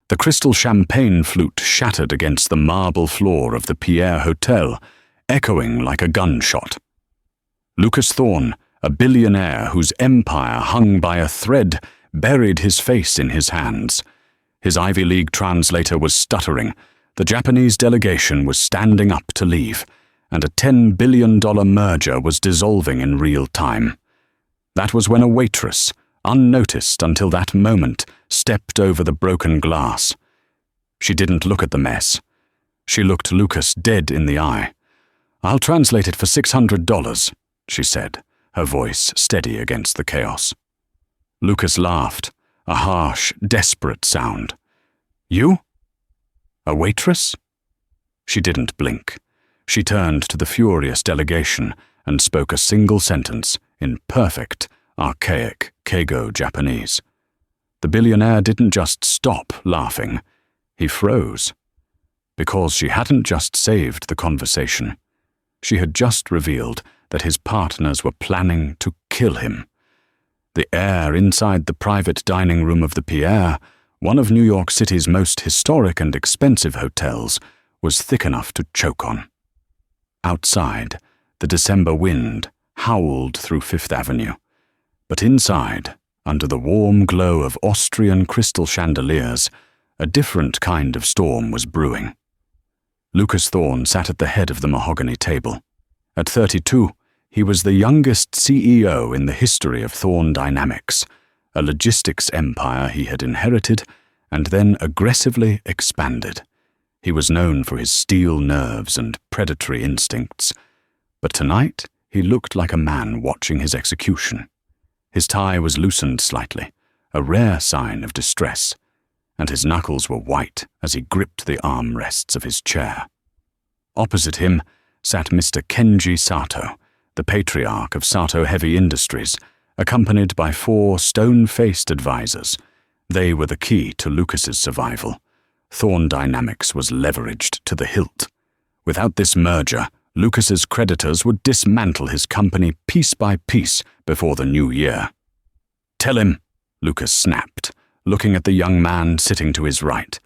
The crystal champagne flute shattered against the marble floor of the Pierre Hotel, echoing like a gunshot. Lucas Thorne, a billionaire whose empire hung by a thread, buried his face in his hands. His Ivy League translator was stuttering. The Japanese delegation was standing up to leave, and a $10 billion merger was dissolving in real time. That was when a waitress, unnoticed until that moment, stepped over the broken glass. She didn't look at the mess. She looked Lucas dead in the eye. "I'll translate it for $600, she said, her voice steady against the chaos. Lucas laughed, a harsh, desperate sound. "You? A waitress?" She didn't blink. She turned to the furious delegation and spoke a single sentence in perfect, archaic Keigo Japanese. The billionaire didn't just stop laughing. He froze. Because she hadn't just saved the conversation. She had just revealed that his partners were planning to kill him. The air inside the private dining room of the Pierre, one of New York City's most historic and expensive hotels, was thick enough to choke on. Outside, the December wind howled through Fifth Avenue, but inside, under the warm glow of Austrian crystal chandeliers, a different kind of storm was brewing. Lucas Thorne sat at the head of the mahogany table. At 32, he was the youngest CEO in the history of Thorne Dynamics, a logistics empire he had inherited and then aggressively expanded. He was known for his steel nerves and predatory instincts, but tonight he looked like a man watching his execution. His tie was loosened slightly, a rare sign of distress, and his knuckles were white as he gripped the armrests of his chair. Opposite him sat Mr. Kenji Sato, the patriarch of Sato Heavy Industries, accompanied by 4 stone-faced advisors. They were the key to Lucas's survival. Thorne Dynamics was leveraged to the hilt. Without this merger, Lucas's creditors would dismantle his company piece by piece before the new year. "Tell him," Lucas snapped, looking at the young man sitting to his right.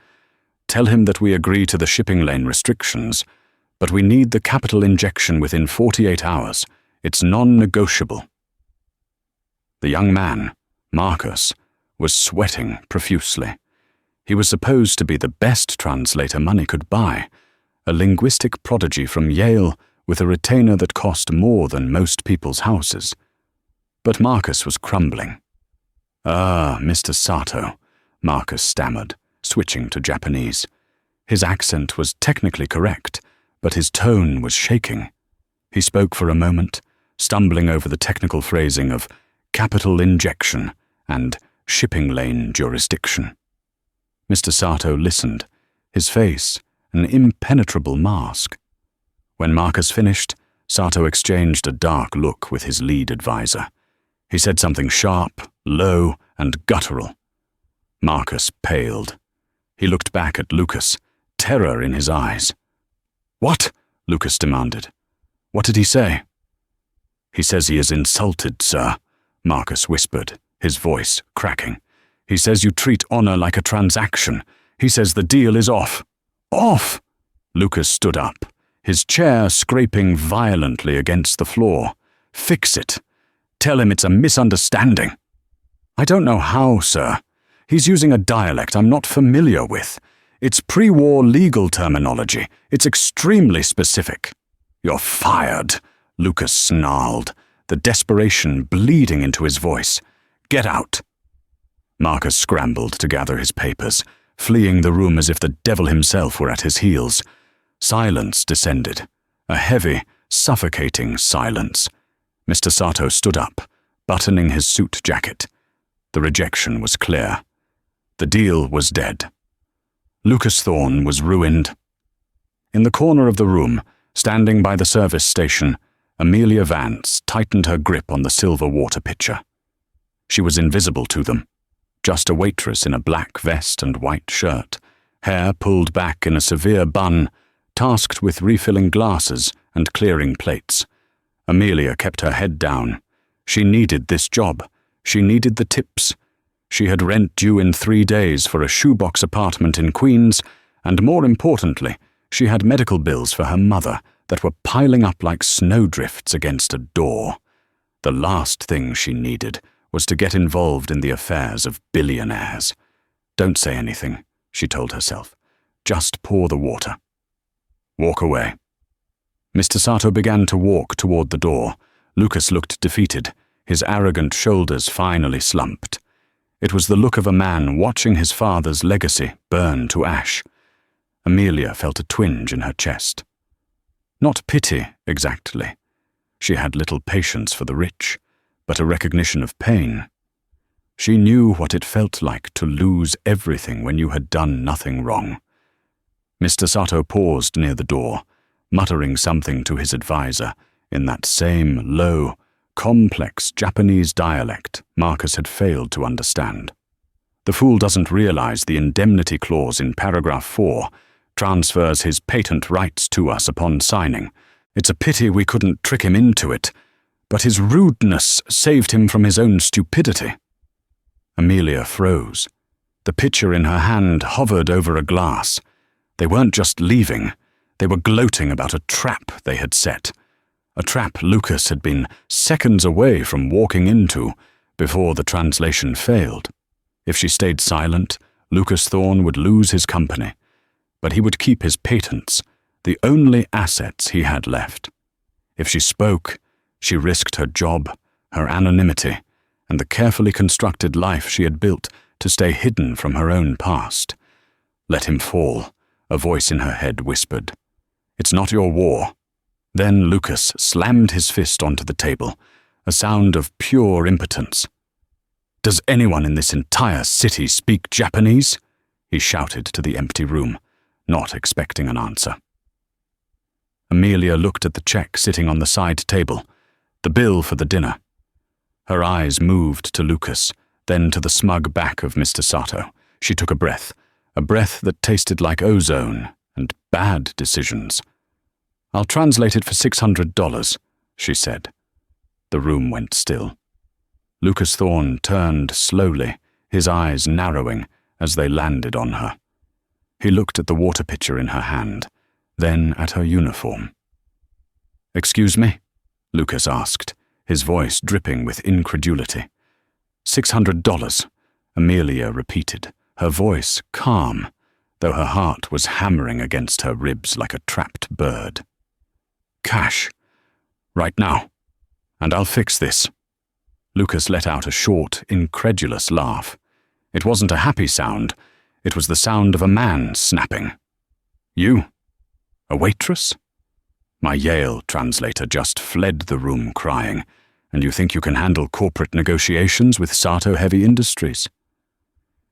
"Tell him that we agree to the shipping lane restrictions, but we need the capital injection within 48 hours. It's non-negotiable." The young man, Marcus, was sweating profusely. He was supposed to be the best translator money could buy, a linguistic prodigy from Yale with a retainer that cost more than most people's houses. But Marcus was crumbling. "Ah, Mr. Sato," Marcus stammered, switching to Japanese. His accent was technically correct, but his tone was shaking. He spoke for a moment, stumbling over the technical phrasing of capital injection and shipping lane jurisdiction. Mr. Sato listened, his face an impenetrable mask. When Marcus finished, Sato exchanged a dark look with his lead advisor. He said something sharp, low, and guttural. Marcus paled. He looked back at Lucas, terror in his eyes. "What?" Lucas demanded. "What did he say?" "He says he is insulted, sir," Marcus whispered, his voice cracking. "He says you treat honor like a transaction. He says the deal is off." "Off!" Lucas stood up, his chair scraping violently against the floor. "Fix it. Tell him it's a misunderstanding." "I don't know how, sir. He's using a dialect I'm not familiar with. It's pre-war legal terminology. It's extremely specific." "You're fired," Lucas snarled, the desperation bleeding into his voice. "Get out." Marcus scrambled to gather his papers, fleeing the room as if the devil himself were at his heels. Silence descended, a heavy, suffocating silence. Mr. Sato stood up, buttoning his suit jacket. The rejection was clear. The deal was dead. Lucas Thorne was ruined. In the corner of the room, standing by the service station, Amelia Vance tightened her grip on the silver water pitcher. She was invisible to them, just a waitress in a black vest and white shirt, hair pulled back in a severe bun, tasked with refilling glasses and clearing plates. Amelia kept her head down. She needed this job. She needed the tips. She had rent due in 3 days for a shoebox apartment in Queens, and more importantly, she had medical bills for her mother that were piling up like snowdrifts against a door. The last thing she needed was to get involved in the affairs of billionaires. "Don't say anything," she told herself. "Just pour the water. Walk away." Mr. Sato began to walk toward the door. Lucas looked defeated, his arrogant shoulders finally slumped. It was the look of a man watching his father's legacy burn to ash. Amelia felt a twinge in her chest. Not pity, exactly. She had little patience for the rich, but a recognition of pain. She knew what it felt like to lose everything when you had done nothing wrong. Mr. Sato paused near the door, muttering something to his advisor in that same low, complex Japanese dialect Marcus had failed to understand. "The fool doesn't realize the indemnity clause in paragraph 4 transfers his patent rights to us upon signing. It's a pity we couldn't trick him into it, but his rudeness saved him from his own stupidity." Amelia froze. The pitcher in her hand hovered over a glass. They weren't just leaving, they were gloating about a trap they had set. A trap Lucas had been seconds away from walking into before the translation failed. If she stayed silent, Lucas Thorne would lose his company, but he would keep his patents, the only assets he had left. If she spoke, she risked her job, her anonymity, and the carefully constructed life she had built to stay hidden from her own past. "Let him fall," a voice in her head whispered. "It's not your war." Then Lucas slammed his fist onto the table, a sound of pure impotence. "Does anyone in this entire city speak Japanese?" he shouted to the empty room, not expecting an answer. Amelia looked at the check sitting on the side table, the bill for the dinner. Her eyes moved to Lucas, then to the smug back of Mr. Sato. She took a breath that tasted like ozone and bad decisions. "I'll translate it for $600, she said. The room went still. Lucas Thorne turned slowly, his eyes narrowing as they landed on her. He looked at the water pitcher in her hand, then at her uniform. "Excuse me?" Lucas asked, his voice dripping with incredulity. $600, Amelia repeated, her voice calm, though her heart was hammering against her ribs like a trapped bird. "Cash. Right now. And I'll fix this." Lucas let out a short, incredulous laugh. It wasn't a happy sound. It was the sound of a man snapping. "You? A waitress?" My Yale translator just fled the room crying. "And you think you can handle corporate negotiations with Sato Heavy Industries?"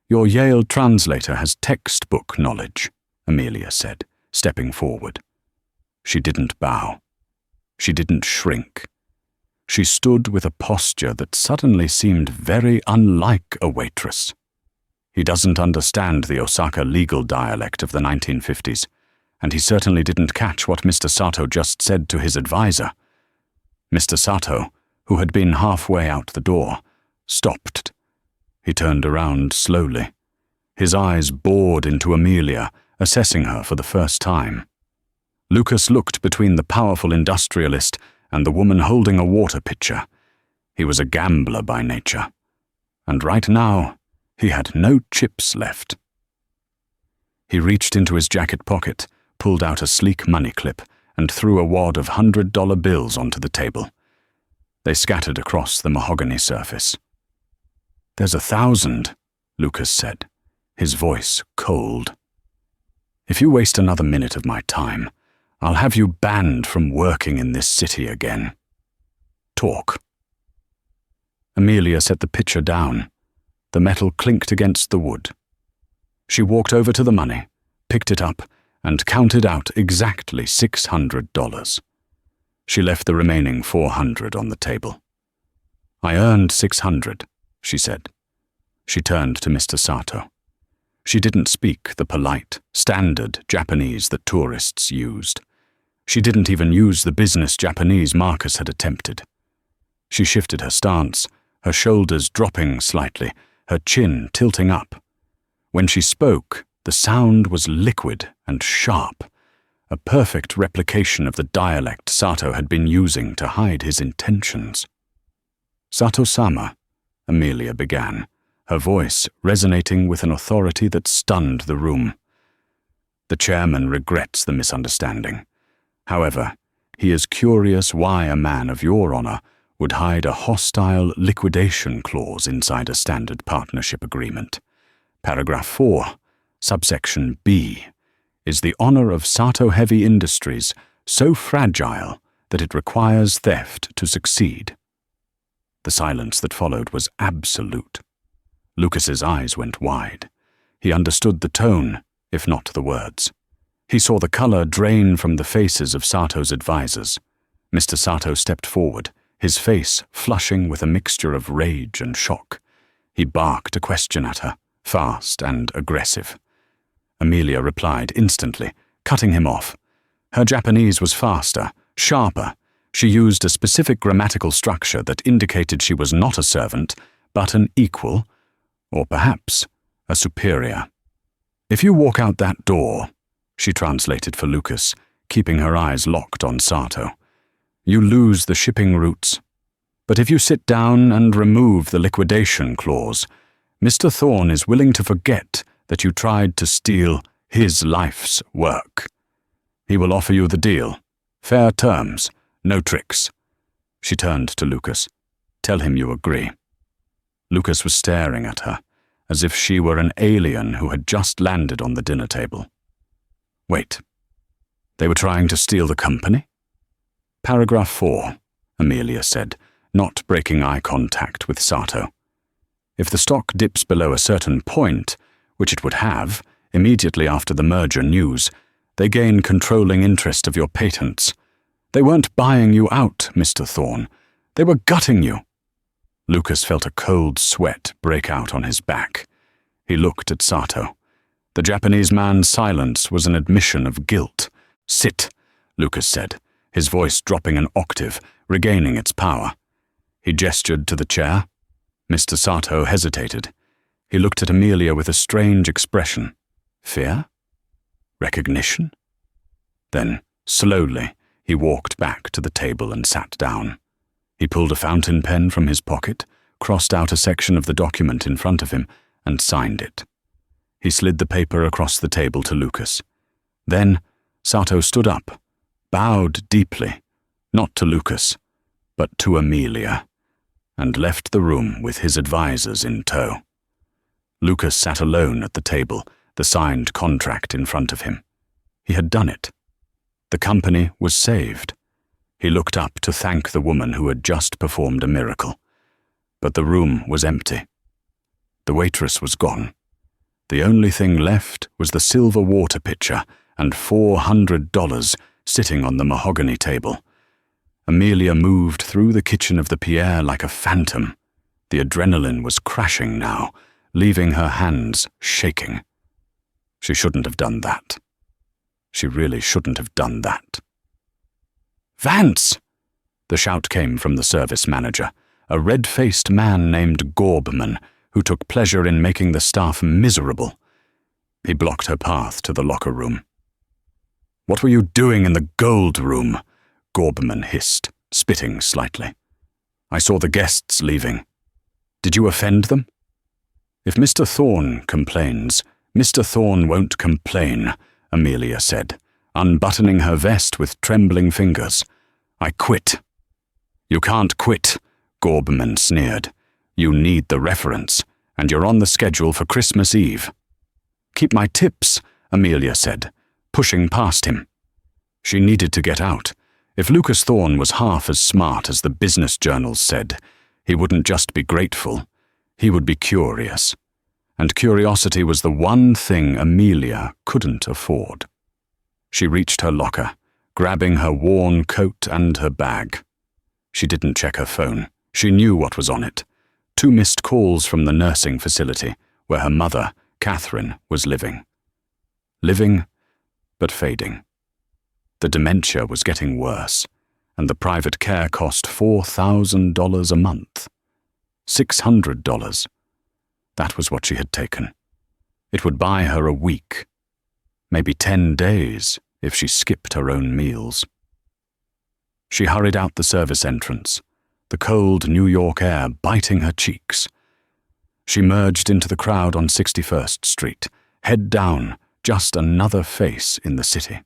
"Your Yale translator has textbook knowledge," Amelia said, stepping forward. She didn't bow. She didn't shrink. She stood with a posture that suddenly seemed very unlike a waitress. He doesn't understand the Osaka legal dialect of the 1950s, and he certainly didn't catch what Mr. Sato just said to his advisor. Mr. Sato, who had been halfway out the door, stopped. He turned around slowly. His eyes bored into Amelia, assessing her for the first time. Lucas looked between the powerful industrialist and the woman holding a water pitcher. He was a gambler by nature, and right now he had no chips left. He reached into his jacket pocket, pulled out a sleek money clip, and threw a wad of $100 bills onto the table. They scattered across the mahogany surface. "There's 1,000, Lucas said, his voice cold. "If you waste another minute of my time, I'll have you banned from working in this city again. Talk." Amelia set the pitcher down. The metal clinked against the wood. She walked over to the money, picked it up, and counted out exactly $600. She left the remaining $400 on the table. "I earned $600, she said. She turned to Mr. Sato. She didn't speak the polite, standard Japanese that tourists used. She didn't even use the business Japanese Marcus had attempted. She shifted her stance, her shoulders dropping slightly, her chin tilting up. When she spoke, the sound was liquid and sharp, a perfect replication of the dialect Sato had been using to hide his intentions. "Sato-sama," Amelia began, her voice resonating with an authority that stunned the room. "The chairman regrets the misunderstanding. However, he is curious why a man of your honor would hide a hostile liquidation clause inside a standard partnership agreement. Paragraph 4, subsection B, is the honor of Sato Heavy Industries so fragile that it requires theft to succeed?" The silence that followed was absolute. Lucas's eyes went wide. He understood the tone, if not the words. He saw the color drain from the faces of Sato's advisors. Mr. Sato stepped forward, his face flushing with a mixture of rage and shock. He barked a question at her, fast and aggressive. Amelia replied instantly, cutting him off. Her Japanese was faster, sharper. She used a specific grammatical structure that indicated she was not a servant, but an equal, or perhaps a superior. "If you walk out that door," she translated for Lucas, keeping her eyes locked on Sato, "you lose the shipping routes. But if you sit down and remove the liquidation clause, Mr. Thorne is willing to forget that you tried to steal his life's work. He will offer you the deal. Fair terms, no tricks." She turned to Lucas. "Tell him you agree." Lucas was staring at her, as if she were an alien who had just landed on the dinner table. "Wait, they were trying to steal the company?" "Paragraph 4, Amelia said, not breaking eye contact with Sato. "If the stock dips below a certain point, which it would have, immediately after the merger news, they gain controlling interest of your patents. They weren't buying you out, Mr. Thorne. They were gutting you." Lucas felt a cold sweat break out on his back. He looked at Sato. The Japanese man's silence was an admission of guilt. "Sit," Lucas said, his voice dropping an octave, regaining its power. He gestured to the chair. Mr. Sato hesitated. He looked at Amelia with a strange expression. Fear? Recognition? Then, slowly, he walked back to the table and sat down. He pulled a fountain pen from his pocket, crossed out a section of the document in front of him, and signed it. He slid the paper across the table to Lucas. Then, Sato stood up, bowed deeply, not to Lucas, but to Amelia, and left the room with his advisors in tow. Lucas sat alone at the table, the signed contract in front of him. He had done it. The company was saved. He looked up to thank the woman who had just performed a miracle. But the room was empty. The waitress was gone. The only thing left was the silver water pitcher and $400 sitting on the mahogany table. Amelia moved through the kitchen of the Pierre like a phantom. The adrenaline was crashing now, leaving her hands shaking. She shouldn't have done that. She really shouldn't have done that. "Vance!" The shout came from the service manager, a red-faced man named Gorbman, who took pleasure in making the staff miserable. He blocked her path to the locker room. "What were you doing in the gold room?" Gorbman hissed, spitting slightly. "I saw the guests leaving. Did you offend them?" "If Mr. Thorne complains, Mr. Thorne won't complain," Amelia said, unbuttoning her vest with trembling fingers. "I quit." "You can't quit," Gorbman sneered. "You need the reference, and you're on the schedule for Christmas Eve." "Keep my tips," Amelia said, pushing past him. She needed to get out. If Lucas Thorne was half as smart as the business journals said, he wouldn't just be grateful, he would be curious. And curiosity was the one thing Amelia couldn't afford. She reached her locker, grabbing her worn coat and her bag. She didn't check her phone. She knew what was on it. 2 missed calls from the nursing facility, where her mother, Catherine, was living. Living, but fading. The dementia was getting worse, and the private care cost $4,000 a month. $600. That was what she had taken. It would buy her a week, maybe 10 days if she skipped her own meals. She hurried out the service entrance, the cold New York air biting her cheeks. She merged into the crowd on 61st Street, head down, just another face in the city.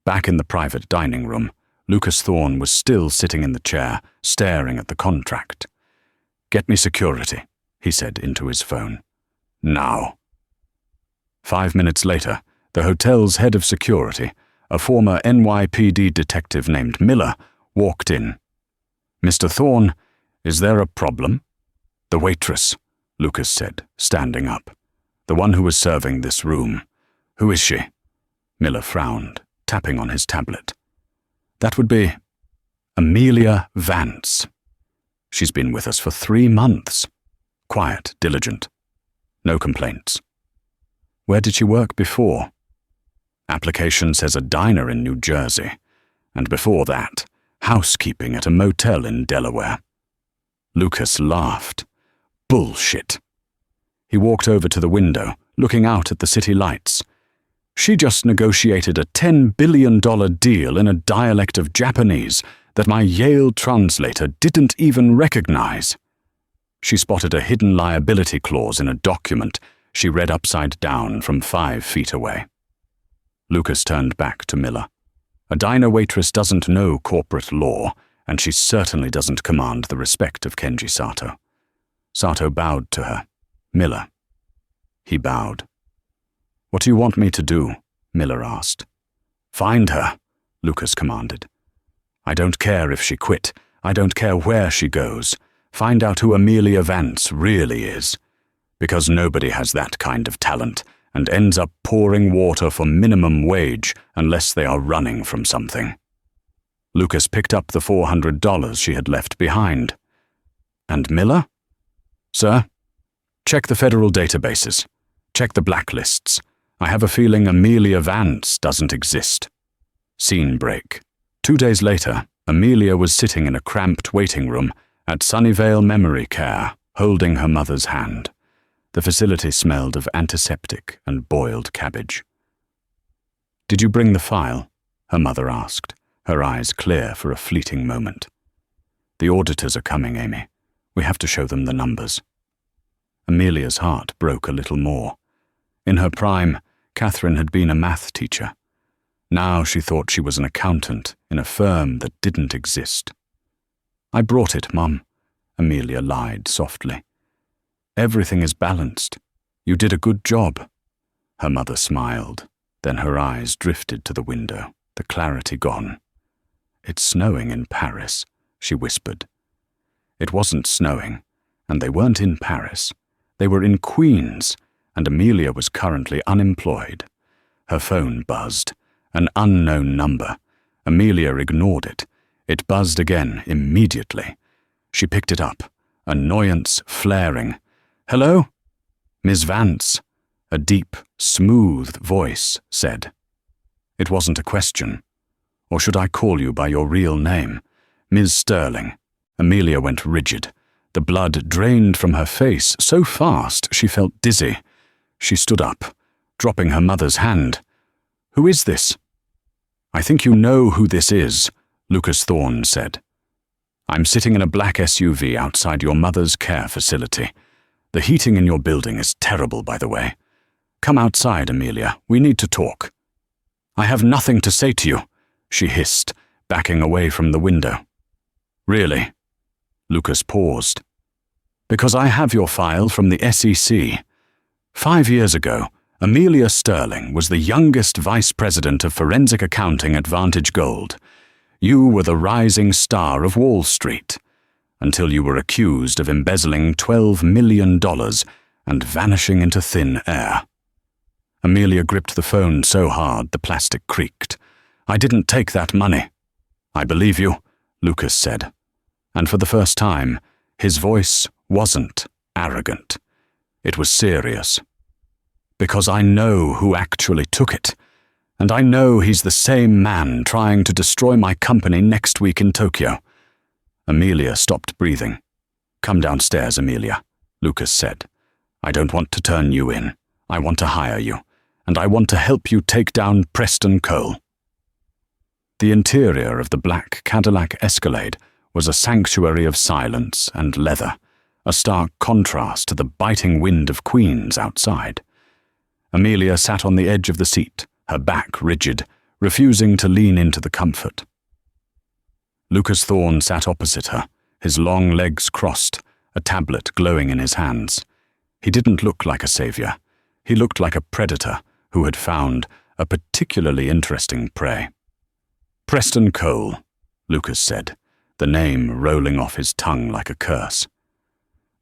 Back in the private dining room, Lucas Thorne was still sitting in the chair, staring at the contract. "Get me security," he said into his phone. "Now." 5 minutes later, the hotel's head of security, a former NYPD detective named Miller, walked in. "Mr. Thorne, is there a problem?" "The waitress," Lucas said, standing up. "The one who was serving this room. Who is she?" Miller frowned, tapping on his tablet. "That would be Amelia Vance. She's been with us for 3 months. Quiet, diligent. No complaints." "Where did she work before?" "Application says a diner in New Jersey, and before that, housekeeping at a motel in Delaware." Lucas laughed. "Bullshit." He walked over to the window, looking out at the city lights. "She just negotiated a $10 billion deal in a dialect of Japanese that my Yale translator didn't even recognize." She spotted a hidden liability clause in a document she read upside down from 5 feet away. Lucas turned back to Miller. "A diner waitress doesn't know corporate law, and she certainly doesn't command the respect of Kenji Sato." Sato bowed to her. "Miller." He bowed. "What do you want me to do?" Miller asked. "Find her," Lucas commanded. "I don't care if she quit. I don't care where she goes. Find out who Amelia Vance really is. Because nobody has that kind of talent and ends up pouring water for minimum wage unless they are running from something." Lucas picked up the $400 she had left behind. "And Miller?" "Sir, check the federal databases. Check the blacklists. I have a feeling Amelia Vance doesn't exist." Scene break. 2 days later, Amelia was sitting in a cramped waiting room at Sunnyvale Memory Care, holding her mother's hand. The facility smelled of antiseptic and boiled cabbage. "Did you bring the file?" her mother asked, her eyes clear for a fleeting moment. "The auditors are coming, Amy. We have to show them the numbers." Amelia's heart broke a little more. In her prime, Catherine had been a math teacher. Now she thought she was an accountant in a firm that didn't exist. "I brought it, Mum," Amelia lied softly. "Everything is balanced. You did a good job." Her mother smiled, then her eyes drifted to the window, the clarity gone. "It's snowing in Paris," she whispered. It wasn't snowing, and they weren't in Paris. They were in Queens, and Amelia was currently unemployed. Her phone buzzed. An unknown number. Amelia ignored it. It buzzed again immediately. She picked it up, annoyance flaring. "Hello?" "Miss Vance," a deep, smooth voice said. It wasn't a question. "Or should I call you by your real name?" "Ms. Sterling." Amelia went rigid. The blood drained from her face so fast she felt dizzy. She stood up, dropping her mother's hand. "Who is this?" "I think you know who this is," Lucas Thorne said. "I'm sitting in a black SUV outside your mother's care facility. The heating in your building is terrible, by the way. Come outside, Amelia. We need to talk." "I have nothing to say to you," she hissed, backing away from the window. "Really?" Lucas paused. "Because I have your file from the SEC. 5 years ago, Amelia Sterling was the youngest vice president of forensic accounting at Vantage Gold. You were the rising star of Wall Street, until you were accused of embezzling $12 million and vanishing into thin air." Amelia gripped the phone so hard the plastic creaked. "I didn't take that money." "I believe you," Lucas said. And for the first time, his voice wasn't arrogant. It was serious. "Because I know who actually took it. And I know he's the same man trying to destroy my company next week in Tokyo." Amelia stopped breathing. "Come downstairs, Amelia," Lucas said. I don't want to turn you in. I want to hire you, and I want to help you take down Preston Cole." The interior of the black Cadillac Escalade was a sanctuary of silence and leather, a stark contrast to the biting wind of Queens outside. Amelia sat on the edge of the seat, her back rigid, refusing to lean into the comfort. Lucas Thorne sat opposite her, his long legs crossed, a tablet glowing in his hands. He didn't look like a savior. He looked like a predator who had found a particularly interesting prey. "Preston Cole," Lucas said, the name rolling off his tongue like a curse.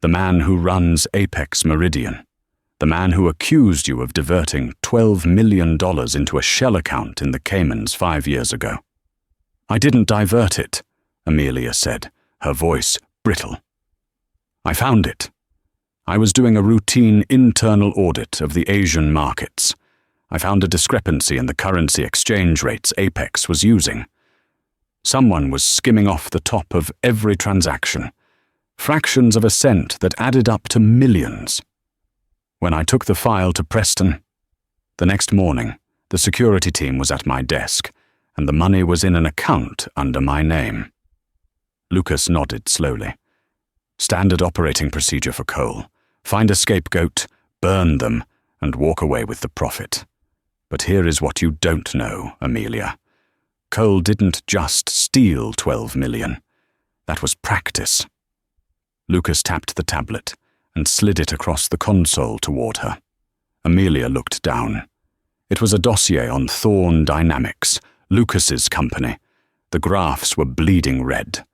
"The man who runs Apex Meridian. The man who accused you of diverting $12 million into a shell account in the Caymans 5 years ago." "I didn't divert it," Amelia said, her voice brittle. "I found it. I was doing a routine internal audit of the Asian markets. I found a discrepancy in the currency exchange rates Apex was using. Someone was skimming off the top of every transaction, fractions of a cent that added up to millions. When I took the file to Preston, the next morning, the security team was at my desk, and the money was in an account under my name." Lucas nodded slowly. "Standard operating procedure for Cole. Find a scapegoat, burn them, and walk away with the profit. But here is what you don't know, Amelia. Cole didn't just steal $12 million. That was practice." Lucas tapped the tablet and slid it across the console toward her. Amelia looked down. It was a dossier on Thorne Dynamics, Lucas's company. The graphs were bleeding red.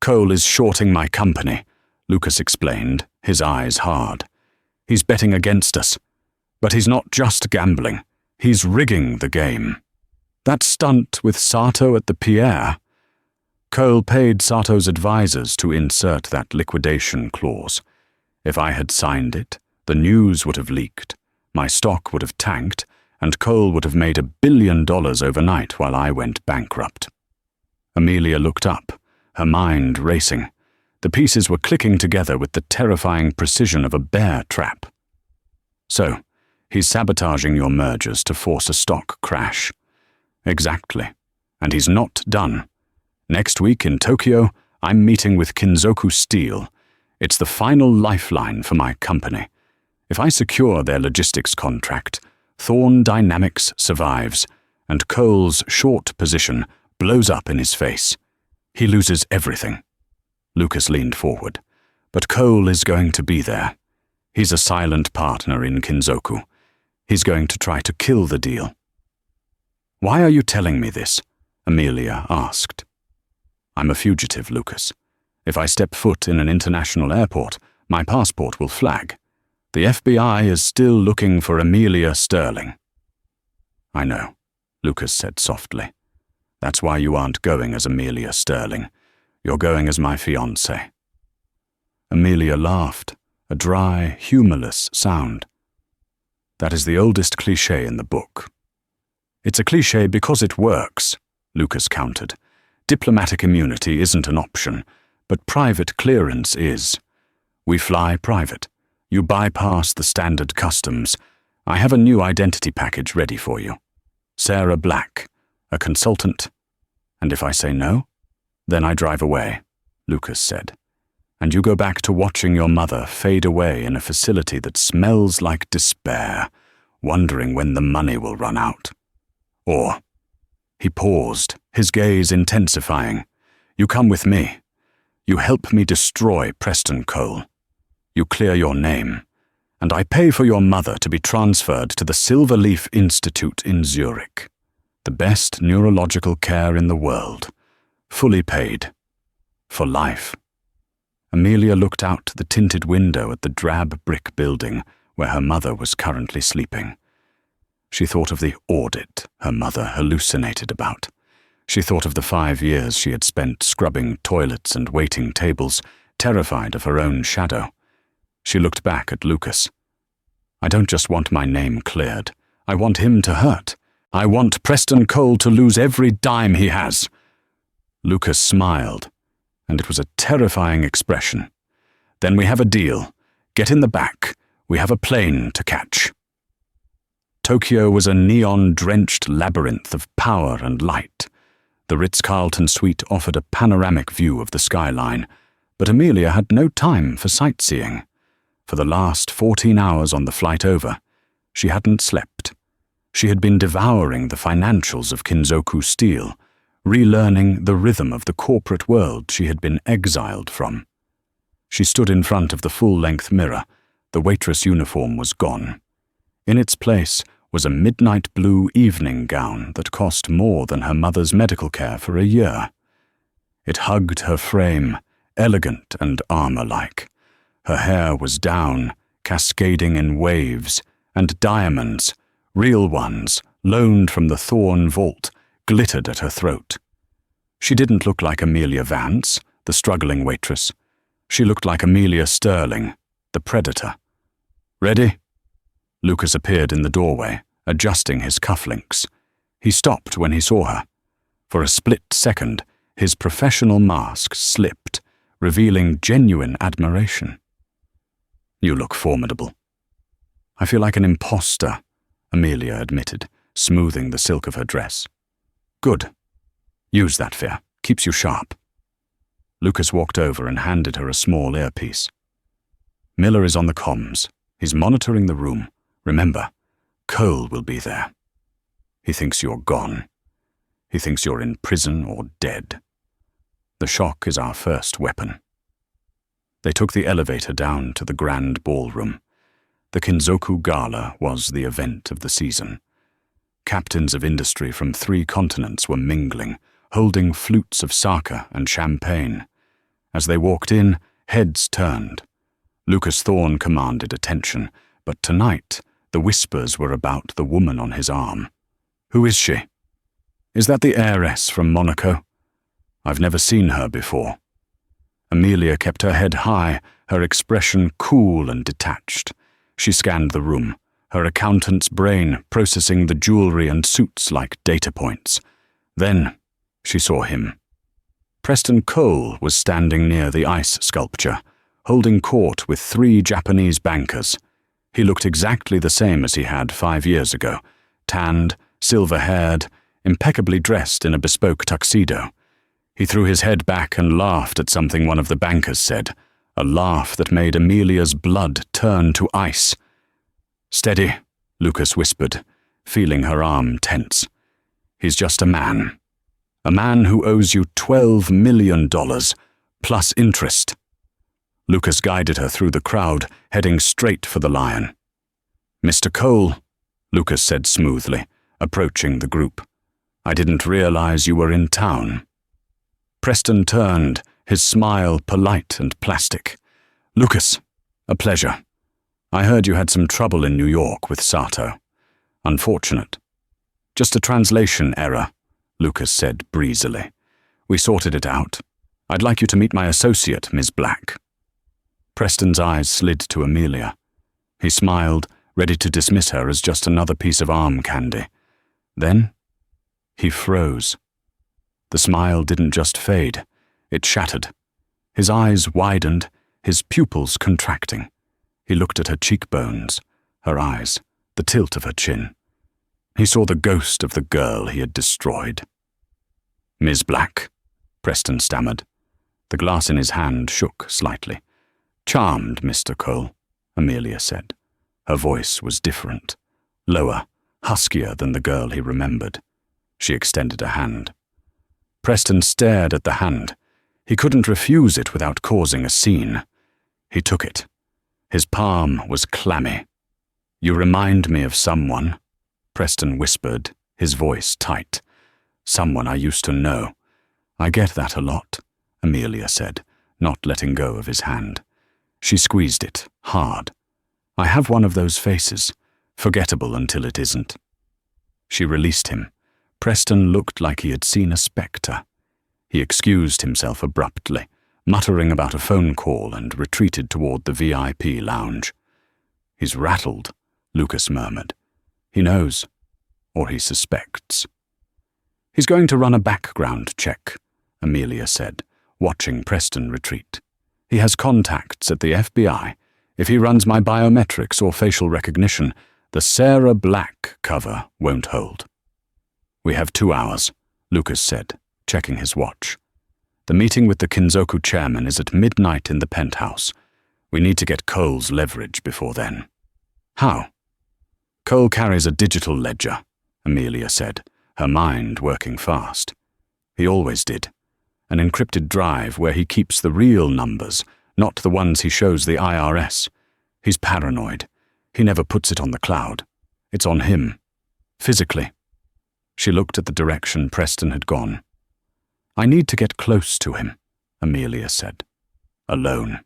"Cole is shorting my company," Lucas explained, his eyes hard. "He's betting against us. But he's not just gambling. He's rigging the game. That stunt with Sato at the Pierre. Cole paid Sato's advisors to insert that liquidation clause. If I had signed it, the news would have leaked, my stock would have tanked, and Cole would have made $1 billion overnight while I went bankrupt." Amelia looked up, her mind racing. The pieces were clicking together with the terrifying precision of a bear trap. "So, he's sabotaging your mergers to force a stock crash." "Exactly. And he's not done. Next week in Tokyo, I'm meeting with Kinzoku Steel. It's the final lifeline for my company. If I secure their logistics contract, Thorne Dynamics survives, and Cole's short position blows up in his face. He loses everything." Lucas leaned forward. "But Cole is going to be there. He's a silent partner in Kinzoku. He's going to try to kill the deal." "Why are you telling me this?" Amelia asked. "I'm a fugitive, Lucas. If I step foot in an international airport, my passport will flag. The FBI is still looking for Amelia Sterling." "I know," Lucas said softly. "That's why you aren't going as Amelia Sterling. You're going as my fiancé." Amelia laughed, a dry, humorless sound. "That is the oldest cliché in the book." "It's a cliché because it works," Lucas countered. "Diplomatic immunity isn't an option, but private clearance is. We fly private. You bypass the standard customs. I have a new identity package ready for you. Sarah Black, a consultant. And if I say no, then I drive away," Lucas said. "And you go back to watching your mother fade away in a facility that smells like despair, wondering when the money will run out. Or," he paused, his gaze intensifying, "you come with me. You help me destroy Preston Cole. You clear your name, and I pay for your mother to be transferred to the Silverleaf Institute in Zurich. The best neurological care in the world. Fully paid. For life." Amelia looked out the tinted window at the drab brick building where her mother was currently sleeping. She thought of the audit her mother hallucinated about. She thought of the 5 years she had spent scrubbing toilets and waiting tables, terrified of her own shadow. She looked back at Lucas. "I don't just want my name cleared. I want him to hurt. I want Preston Cole to lose every dime he has." Lucas smiled, and it was a terrifying expression. "Then we have a deal. Get in the back. We have a plane to catch." Tokyo was a neon-drenched labyrinth of power and light. The Ritz-Carlton suite offered a panoramic view of the skyline, but Amelia had no time for sightseeing. For the last 14 hours on the flight over, she hadn't slept. She had been devouring the financials of Kinzoku Steel, relearning the rhythm of the corporate world she had been exiled from. She stood in front of the full-length mirror. The waitress uniform was gone. In its place was a midnight blue evening gown that cost more than her mother's medical care for a year. It hugged her frame, elegant and armor-like. Her hair was down, cascading in waves, and diamonds, real ones, loaned from the Thorn Vault, glittered at her throat. She didn't look like Amelia Vance, the struggling waitress. She looked like Amelia Sterling, the predator. "Ready?" Lucas appeared in the doorway, adjusting his cufflinks. He stopped when he saw her. For a split second, his professional mask slipped, revealing genuine admiration. "You look formidable." "I feel like an imposter," Amelia admitted, smoothing the silk of her dress. "Good. Use that fear. Keeps you sharp." Lucas walked over and handed her a small earpiece. "Miller is on the comms. He's monitoring the room. Remember, Cole will be there. He thinks you're gone. He thinks you're in prison or dead. The shock is our first weapon." They took the elevator down to the grand ballroom. The Kinzoku Gala was the event of the season. Captains of industry from 3 continents were mingling, holding flutes of sake and champagne. As they walked in, heads turned. Lucas Thorne commanded attention, but tonight the whispers were about the woman on his arm. "Who is she?" "Is that the heiress from Monaco?" "I've never seen her before." Amelia kept her head high, her expression cool and detached. She scanned the room, her accountant's brain processing the jewelry and suits like data points. Then she saw him. Preston Cole was standing near the ice sculpture, holding court with 3 Japanese bankers. He looked exactly the same as he had 5 years ago, tanned, silver-haired, impeccably dressed in a bespoke tuxedo. He threw his head back and laughed at something one of the bankers said, a laugh that made Amelia's blood turn to ice. "Steady," Lucas whispered, feeling her arm tense. "He's just a man. A man who owes you $12 million, plus interest." Lucas guided her through the crowd, heading straight for the lion. "Mr. Cole," Lucas said smoothly, approaching the group. "I didn't realize you were in town." Preston turned, his smile polite and plastic. "Lucas, a pleasure. I heard you had some trouble in New York with Sato. Unfortunate." "Just a translation error," Lucas said breezily. "We sorted it out. I'd like you to meet my associate, Ms. Black." Preston's eyes slid to Amelia. He smiled, ready to dismiss her as just another piece of arm candy. Then he froze. The smile didn't just fade, it shattered. His eyes widened, his pupils contracting. He looked at her cheekbones, her eyes, the tilt of her chin. He saw the ghost of the girl he had destroyed. "Ms. Black," Preston stammered. The glass in his hand shook slightly. "Charmed, Mr. Cole," Amelia said. Her voice was different, lower, huskier than the girl he remembered. She extended a hand. Preston stared at the hand. He couldn't refuse it without causing a scene. He took it. His palm was clammy. "You remind me of someone," Preston whispered, his voice tight. "Someone I used to know." "I get that a lot," Amelia said, not letting go of his hand. She squeezed it, hard. "I have one of those faces, forgettable until it isn't." She released him. Preston looked like he had seen a spectre. He excused himself abruptly, muttering about a phone call, and retreated toward the VIP lounge. "He's rattled," Lucas murmured. "He knows, or he suspects." "He's going to run a background check," Amelia said, watching Preston retreat. "He has contacts at the FBI. If he runs my biometrics or facial recognition, the Sarah Black cover won't hold. We have 2 hours, Lucas said, checking his watch. The meeting with the Kinzoku chairman is at midnight in the penthouse. We need to get Cole's leverage before then. How? Cole carries a digital ledger, Amelia said, her mind working fast. He always did. An encrypted drive where he keeps the real numbers, not the ones he shows the IRS. He's paranoid. He never puts it on the cloud. It's on him. Physically. She looked at the direction Preston had gone. I need to get close to him, Amelia said. Alone.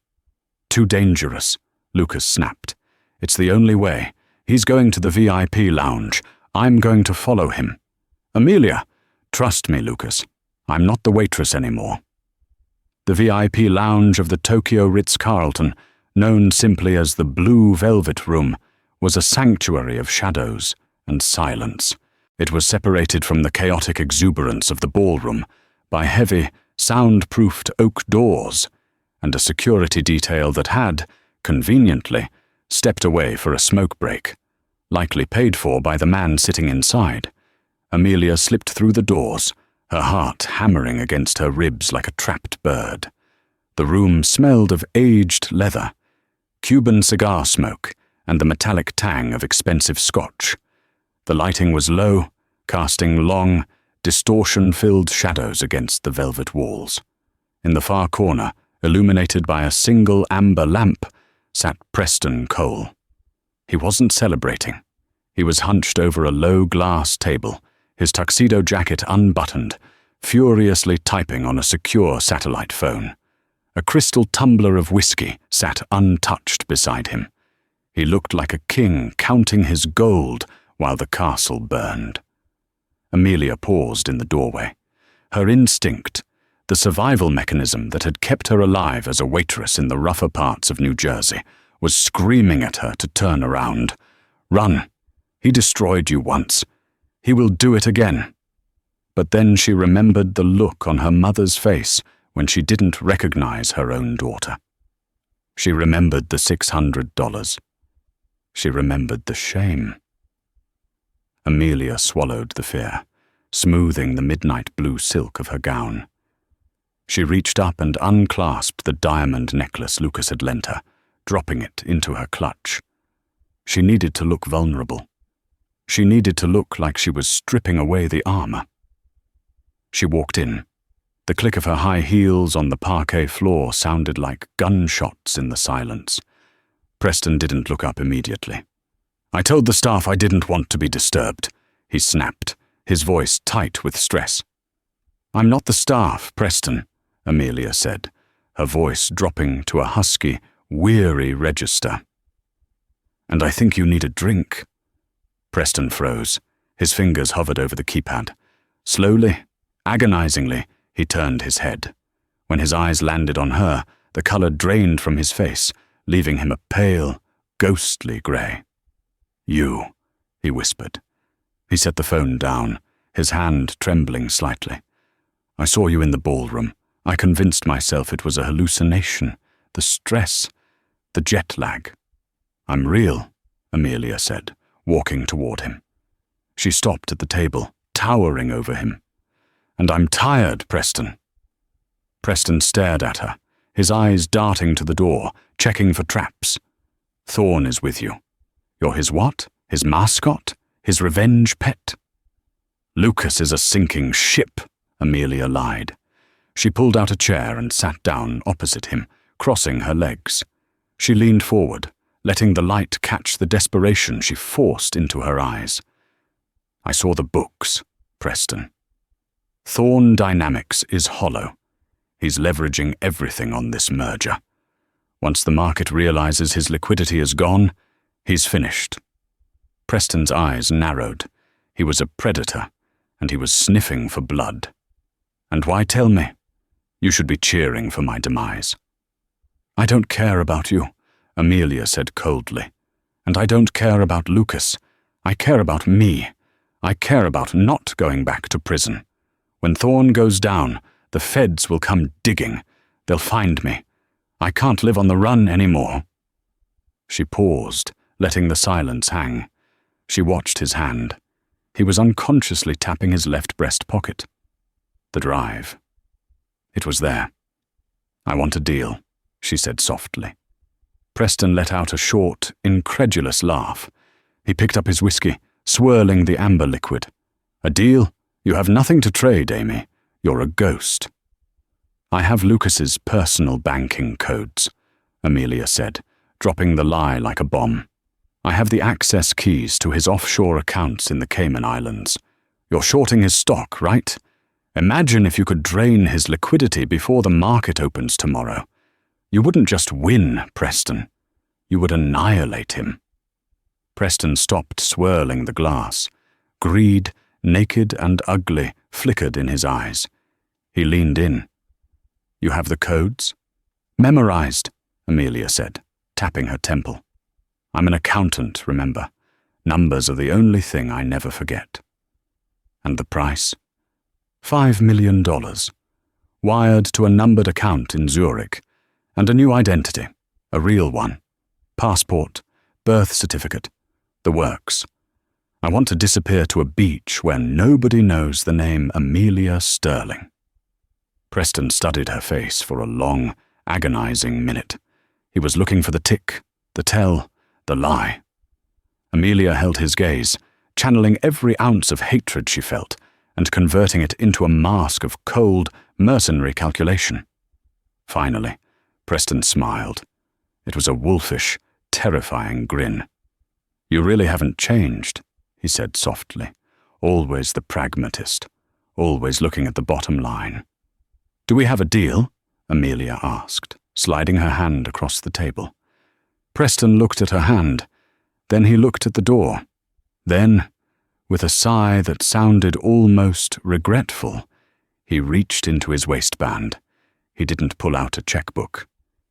Too dangerous, Lucas snapped. It's the only way. He's going to the VIP lounge. I'm going to follow him. Amelia, trust me, Lucas. I'm not the waitress anymore. The VIP lounge of the Tokyo Ritz-Carlton, known simply as the Blue Velvet Room, was a sanctuary of shadows and silence. It was separated from the chaotic exuberance of the ballroom by heavy, soundproofed oak doors and a security detail that had, conveniently, stepped away for a smoke break, likely paid for by the man sitting inside. Amelia slipped through the doors, her heart hammering against her ribs like a trapped bird. The room smelled of aged leather, Cuban cigar smoke, and the metallic tang of expensive scotch. The lighting was low, casting long, distortion-filled shadows against the velvet walls. In the far corner, illuminated by a single amber lamp, sat Preston Cole. He wasn't celebrating. He was hunched over a low glass table, his tuxedo jacket unbuttoned, furiously typing on a secure satellite phone. A crystal tumbler of whiskey sat untouched beside him. He looked like a king counting his gold while the castle burned. Amelia paused in the doorway. Her instinct, the survival mechanism that had kept her alive as a waitress in the rougher parts of New Jersey, was screaming at her to turn around. Run! He destroyed you once. He will do it again. But then she remembered the look on her mother's face when she didn't recognize her own daughter. She remembered the $600. She remembered the shame. Amelia swallowed the fear, smoothing the midnight blue silk of her gown. She reached up and unclasped the diamond necklace Lucas had lent her, dropping it into her clutch. She needed to look vulnerable. She needed to look like she was stripping away the armor. She walked in. The click of her high heels on the parquet floor sounded like gunshots in the silence. Preston didn't look up immediately. I told the staff I didn't want to be disturbed, he snapped, his voice tight with stress. I'm not the staff, Preston, Amelia said, her voice dropping to a husky, weary register. And I think you need a drink. Preston froze. His fingers hovered over the keypad. Slowly, agonizingly, he turned his head. When his eyes landed on her, the color drained from his face, leaving him a pale, ghostly gray. You, he whispered. He set the phone down, his hand trembling slightly. I saw you in the ballroom. I convinced myself it was a hallucination, the stress, the jet lag. I'm real, Amelia said, walking toward him. She stopped at the table, towering over him. And I'm tired, Preston. Preston stared at her, his eyes darting to the door, checking for traps. Thorne is with you. You're his what? His mascot? His revenge pet? Lucas is a sinking ship, Amelia lied. She pulled out a chair and sat down opposite him, crossing her legs. She leaned forward, letting the light catch the desperation she forced into her eyes. I saw the books, Preston. Thorne Dynamics is hollow. He's leveraging everything on this merger. Once the market realizes his liquidity is gone, he's finished. Preston's eyes narrowed. He was a predator, and he was sniffing for blood. And why tell me? You should be cheering for my demise. I don't care about you, Amelia said coldly. And I don't care about Lucas. I care about me. I care about not going back to prison. When Thorne goes down, the feds will come digging. They'll find me. I can't live on the run anymore. She paused, letting the silence hang. She watched his hand. He was unconsciously tapping his left breast pocket. The drive. It was there. "I want a deal," she said softly. Preston let out a short, incredulous laugh. He picked up his whiskey, swirling the amber liquid. "A deal? You have nothing to trade, Amy. You're a ghost." "I have Lucas's personal banking codes," Amelia said, dropping the lie like a bomb. "I have the access keys to his offshore accounts in the Cayman Islands. You're shorting his stock, right? Imagine if you could drain his liquidity before the market opens tomorrow. You wouldn't just win, Preston. You would annihilate him." Preston stopped swirling the glass. Greed, naked and ugly, flickered in his eyes. He leaned in. "You have the codes?" "Memorized," Amelia said, tapping her temple. "I'm an accountant, remember. Numbers are the only thing I never forget." "And the price?" $5 million. Wired to a numbered account in Zurich. And a new identity. A real one. Passport, birth certificate, the works. I want to disappear to a beach where nobody knows the name Amelia Sterling." Preston studied her face for a long, agonizing minute. He was looking for the tick, the tell, the lie. Amelia held his gaze, channeling every ounce of hatred she felt, and converting it into a mask of cold, mercenary calculation. Finally, Preston smiled. It was a wolfish, terrifying grin. "You really haven't changed," he said softly. "Always the pragmatist, always looking at the bottom line." "Do we have a deal?" Amelia asked, sliding her hand across the table. Preston looked at her hand. Then he looked at the door. Then, with a sigh that sounded almost regretful, he reached into his waistband. He didn't pull out a checkbook.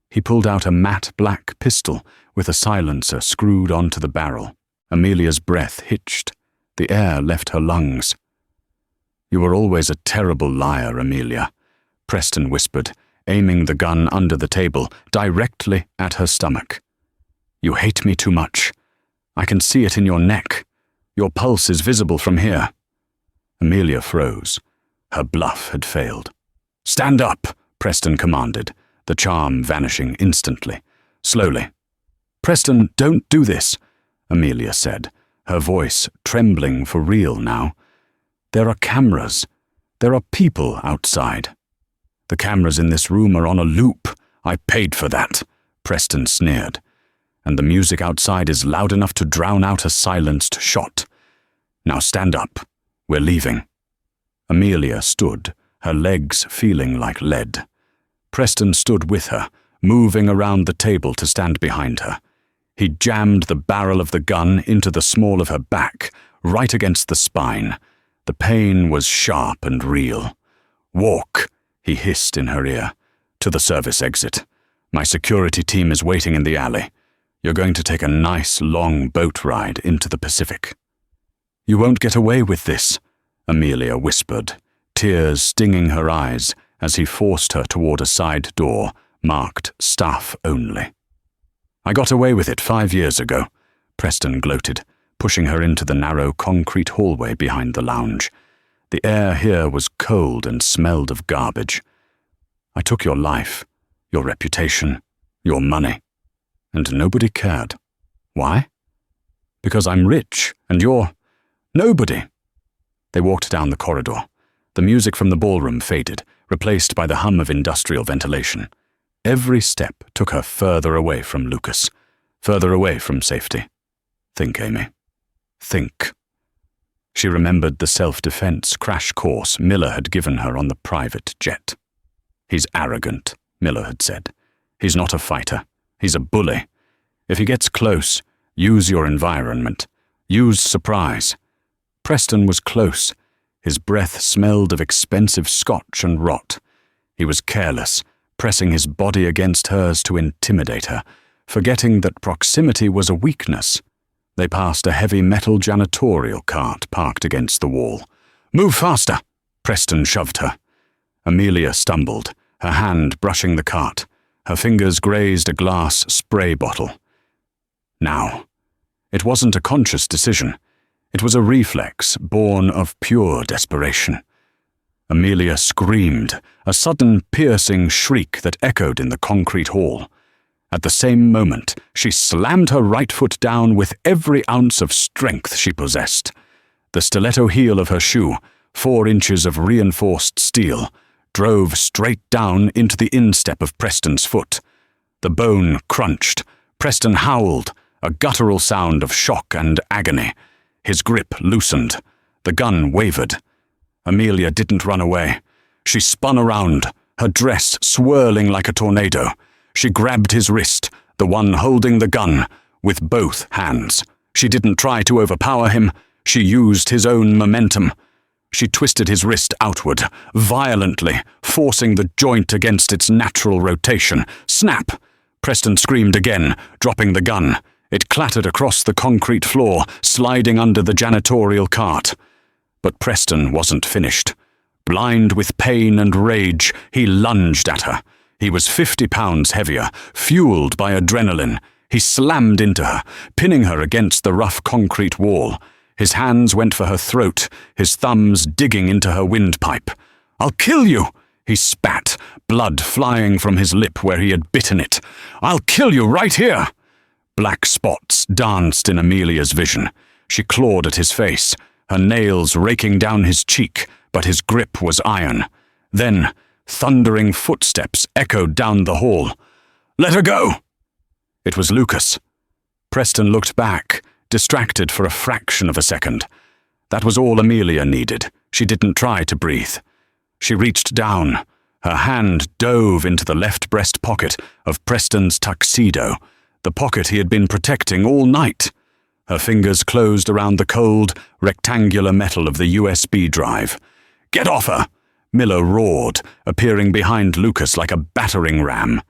He pulled out a matte black pistol with a silencer screwed onto the barrel. Amelia's breath hitched. The air left her lungs. "You were always a terrible liar, Amelia," Preston whispered, aiming the gun under the table, directly at her stomach. "You hate me too much. I can see it in your neck. Your pulse is visible from here." Amelia froze. Her bluff had failed. "Stand up," Preston commanded, the charm vanishing instantly. Slowly. "Preston, don't do this," Amelia said, her voice trembling for real now. "There are cameras. There are people outside." "The cameras in this room are on a loop. I paid for that," Preston sneered. "And the music outside is loud enough to drown out a silenced shot. Now stand up. We're leaving." Amelia stood, her legs feeling like lead. Preston stood with her, moving around the table to stand behind her. He jammed the barrel of the gun into the small of her back, right against the spine. The pain was sharp and real. "Walk," he hissed in her ear. "To the service exit. My security team is waiting in the alley. You're going to take a nice, long boat ride into the Pacific." "You won't get away with this," Amelia whispered, tears stinging her eyes as he forced her toward a side door marked "Staff Only." "I got away with it 5 years ago," Preston gloated, pushing her into the narrow concrete hallway behind the lounge. The air here was cold and smelled of garbage. "I took your life, your reputation, your money, and nobody cared. Why? Because I'm rich, and you're nobody." They walked down the corridor. The music from the ballroom faded, replaced by the hum of industrial ventilation. Every step took her further away from Lucas, further away from safety. Think, Amy. Think. She remembered the self-defense crash course Miller had given her on the private jet. "He's arrogant," Miller had said. "He's not a fighter. He's a bully. If he gets close, use your environment. Use surprise." Preston was close. His breath smelled of expensive scotch and rot. He was careless, pressing his body against hers to intimidate her, forgetting that proximity was a weakness. They passed a heavy metal janitorial cart parked against the wall. "Move faster!" Preston shoved her. Amelia stumbled, her hand brushing the cart. Her fingers grazed a glass spray bottle. Now. It wasn't a conscious decision. It was a reflex born of pure desperation. Amelia screamed, a sudden piercing shriek that echoed in the concrete hall. At the same moment, she slammed her right foot down with every ounce of strength she possessed. The stiletto heel of her shoe, 4 inches of reinforced steel, drove straight down into the instep of Preston's foot. The bone crunched. Preston howled, a guttural sound of shock and agony. His grip loosened. The gun wavered. Amelia didn't run away. She spun around, her dress swirling like a tornado. She grabbed his wrist, the one holding the gun, with both hands. She didn't try to overpower him. She used his own momentum. She twisted his wrist outward, violently, forcing the joint against its natural rotation. Snap! Preston screamed again, dropping the gun. It clattered across the concrete floor, sliding under the janitorial cart. But Preston wasn't finished. Blind with pain and rage, he lunged at her. He was 50 pounds heavier, fueled by adrenaline. He slammed into her, pinning her against the rough concrete wall. His hands went for her throat, his thumbs digging into her windpipe. "I'll kill you!" he spat, blood flying from his lip where he had bitten it. "I'll kill you right here!" Black spots danced in Amelia's vision. She clawed at his face, her nails raking down his cheek, but his grip was iron. Then, thundering footsteps echoed down the hall. "Let her go!" It was Lucas. Preston looked back, distracted for a fraction of a second. That was all Amelia needed. She didn't try to breathe. She reached down. Her hand dove into the left breast pocket of Preston's tuxedo, the pocket he had been protecting all night. Her fingers closed around the cold, rectangular metal of the USB drive. "Get off her!" Miller roared, appearing behind Lucas like a battering ram.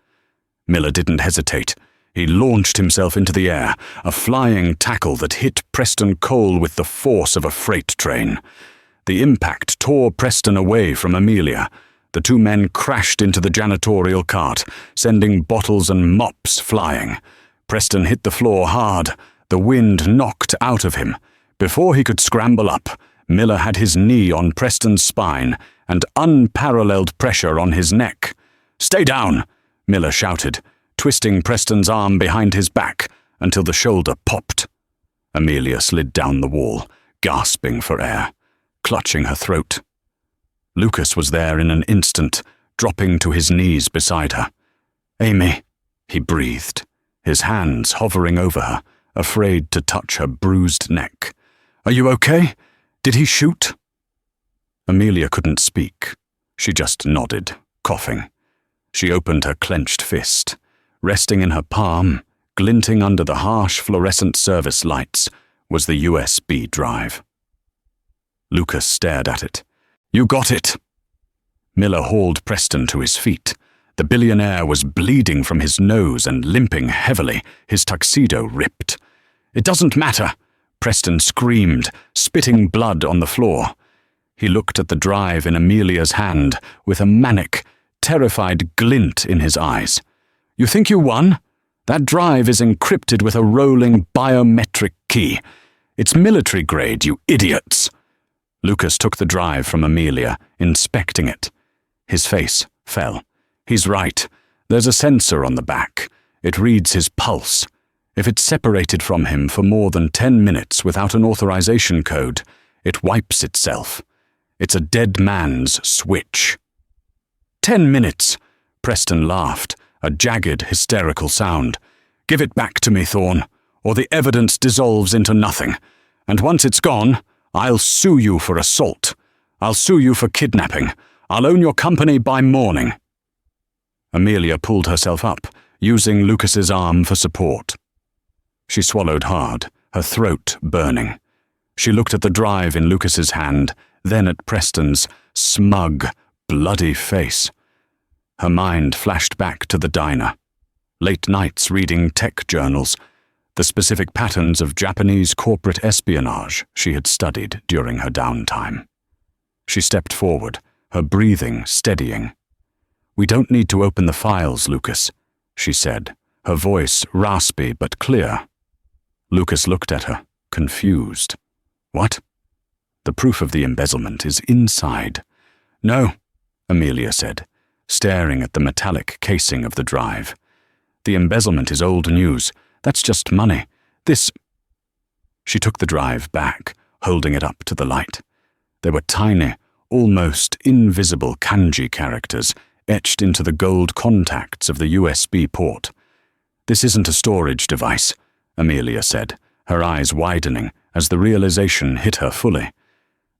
Miller didn't hesitate. He launched himself into the air, a flying tackle that hit Preston Cole with the force of a freight train. The impact tore Preston away from Amelia. The 2 men crashed into the janitorial cart, sending bottles and mops flying. Preston hit the floor hard. The wind knocked out of him. Before he could scramble up, Miller had his knee on Preston's spine and unparalleled pressure on his neck. "Stay down!" Miller shouted, twisting Preston's arm behind his back until the shoulder popped. Amelia slid down the wall, gasping for air, clutching her throat. Lucas was there in an instant, dropping to his knees beside her. "Amy," he breathed, his hands hovering over her, afraid to touch her bruised neck. "Are you okay? Did he shoot?" Amelia couldn't speak. She just nodded, coughing. She opened her clenched fist. Resting in her palm, glinting under the harsh fluorescent service lights, was the USB drive. Lucas stared at it. "You got it!" Miller hauled Preston to his feet. The billionaire was bleeding from his nose and limping heavily, his tuxedo ripped. "It doesn't matter!" Preston screamed, spitting blood on the floor. He looked at the drive in Amelia's hand with a manic, terrified glint in his eyes. "You think you won? That drive is encrypted with a rolling biometric key. It's military grade, you idiots!" Lucas took the drive from Amelia, inspecting it. His face fell. "He's right. There's a sensor on the back. It reads his pulse. If it's separated from him for more than 10 minutes without an authorization code, it wipes itself. It's a dead man's switch." 10 minutes! Preston laughed, a jagged, hysterical sound. "Give it back to me, Thorne, or the evidence dissolves into nothing. And once it's gone, I'll sue you for assault. I'll sue you for kidnapping. I'll own your company by morning." Amelia pulled herself up, using Lucas's arm for support. She swallowed hard, her throat burning. She looked at the drive in Lucas's hand, then at Preston's smug, bloody face. Her mind flashed back to the diner. Late nights reading tech journals, the specific patterns of Japanese corporate espionage she had studied during her downtime. She stepped forward, her breathing steadying. "We don't need to open the files, Lucas," she said, her voice raspy but clear. Lucas looked at her, confused. What? The proof of the embezzlement is inside. No, Amelia said, staring at the metallic casing of the drive. The embezzlement is old news. That's just money. This... She took the drive back, holding it up to the light. There were tiny, almost invisible kanji characters etched into the gold contacts of the USB port. This isn't a storage device, Amelia said, her eyes widening as the realization hit her fully.